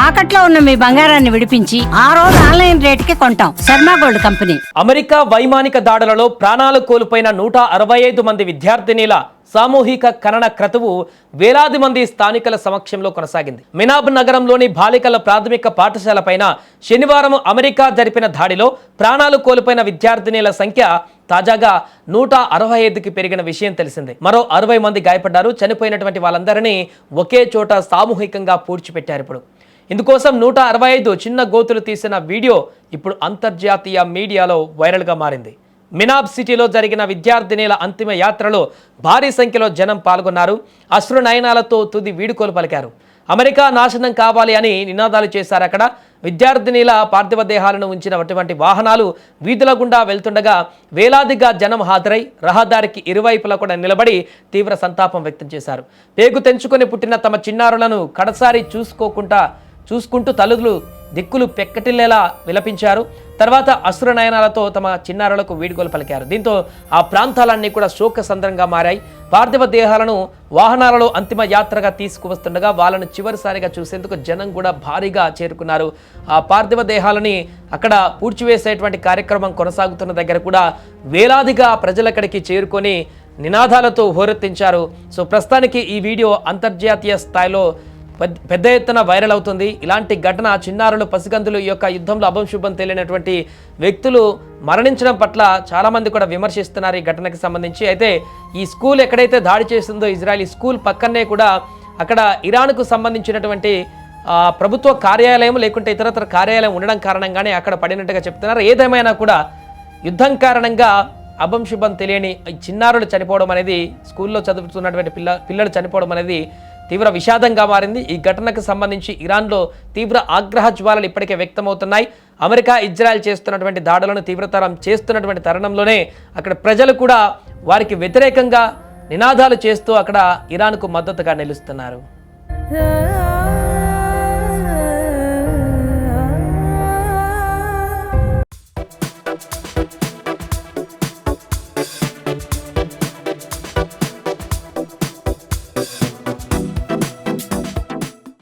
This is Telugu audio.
తాకట్లో ఉన్న మీ బంగారాన్ని విడిపించి ఆ రోజు ఆన్లైన్ రేటుకి కొంటాం. Sharma gold company. అమెరికా వైమానిక దాడులలో ప్రాణాలు కోల్పోయిన 165 మంది విద్యార్థినిల సామూహిక ఖనన క్రతువు వేలాది మంది స్థానికుల సమక్షంలో కొనసాగింది. మినాబ్ నగరంలోని బాలికల ప్రాథమిక పాఠశాలపైన శనివారం అమెరికా జరిపిన దాడిలో ప్రాణాలు కోల్పోయిన విద్యార్థినిల సంఖ్య తాజాగా 165కి పెరిగిన విషయం తెలిసిందే. మరో 60 మంది గాయపడ్డారు. చనిపోయినటువంటి వాళ్ళందరినీ ఒకే చోట సామూహికంగా పూడ్చిపెట్టారు. ఇప్పుడు ఇందుకోసం 165 చిన్న గోతులు తీసిన వీడియో ఇప్పుడు అంతర్జాతీయ మీడియాలో వైరల్గా మారింది. మినాబ్ సిటీలో జరిగిన విద్యార్థినిల అంతిమ యాత్రలో భారీ సంఖ్యలో జనం పాల్గొన్నారు. అశ్రు నయనాలతో తుది వీడుకోలు పలికారు. అమెరికా నాశనం కావాలి అని నినాదాలు చేశారు. అక్కడ విద్యార్థినిల పార్థివ దేహాలను ఉంచినటువంటి వాహనాలు వీధుల గుండా వెళ్తుండగా వేలాదిగా జనం హాజరై రహదారికి ఇరువైపులా కూడా నిలబడి తీవ్ర సంతాపం వ్యక్తం చేశారు. పేగు తెంచుకొని పుట్టిన తమ చిన్నారులను కడసారి చూసుకుంటూ తల్లులు దిక్కులు పెక్కటిల్లేలా విలపించారు. తర్వాత అశ్రు నయనాలతో తమ చిన్నారులకు వీడ్కోలు పలికారు. దీంతో ఆ ప్రాంతాలన్నీ కూడా శోకసంద్రంగా మారాయి. పార్థివ దేహాలను వాహనాలలో అంతిమ యాత్రగా తీసుకువస్తుండగా వాళ్ళను చివరిసారిగా చూసేందుకు జనం కూడా భారీగా చేరుకున్నారు. ఆ పార్థివ దేహాలని అక్కడ పూడ్చివేసేటువంటి కార్యక్రమం కొనసాగుతున్న దగ్గర కూడా వేలాదిగా ప్రజలక్కడికి చేరుకొని నినాదాలతో హోరెత్తించారు. సో ప్రస్తుతానికి ఈ వీడియో అంతర్జాతీయ స్థాయిలో పెద్ద ఎత్తున వైరల్ అవుతుంది. ఇలాంటి ఘటన చిన్నారులు పసిగందులు ఈ యొక్క యుద్ధంలో అభంశుభం తెలియనటువంటి వ్యక్తులు మరణించడం పట్ల చాలామంది కూడా విమర్శిస్తున్నారు ఈ ఘటనకి సంబంధించి. అయితే ఈ స్కూల్ ఎక్కడైతే దాడి చేస్తుందో ఇజ్రాయెల్ స్కూల్ పక్కనే కూడా అక్కడ ఇరాన్కు సంబంధించినటువంటి ప్రభుత్వ కార్యాలయం లేకుంటే ఇతరత్ర కార్యాలయం ఉండడం కారణంగానే అక్కడ పడినట్టుగా చెప్తున్నారు. ఏదేమైనా కూడా యుద్ధం కారణంగా అభంశుభం తెలియని చిన్నారులు చనిపోవడం అనేది, స్కూల్లో చదువుతున్నటువంటి పిల్లలు చనిపోవడం అనేది తీవ్ర విషాదంగా మారింది. ఈ ఘటనకు సంబంధించి ఇరాన్లో తీవ్ర ఆగ్రహ జ్వాలలు ఇప్పటికే వ్యక్తమవుతున్నాయి. అమెరికా ఇజ్రాయెల్ చేస్తున్నటువంటి దాడులను తీవ్రతరం చేస్తున్నటువంటి తరుణంలోనే అక్కడ ప్రజలు కూడా వారికి వ్యతిరేకంగా నినాదాలు చేస్తూ అక్కడ ఇరాన్కు మద్దతుగా నిలుస్తున్నారు.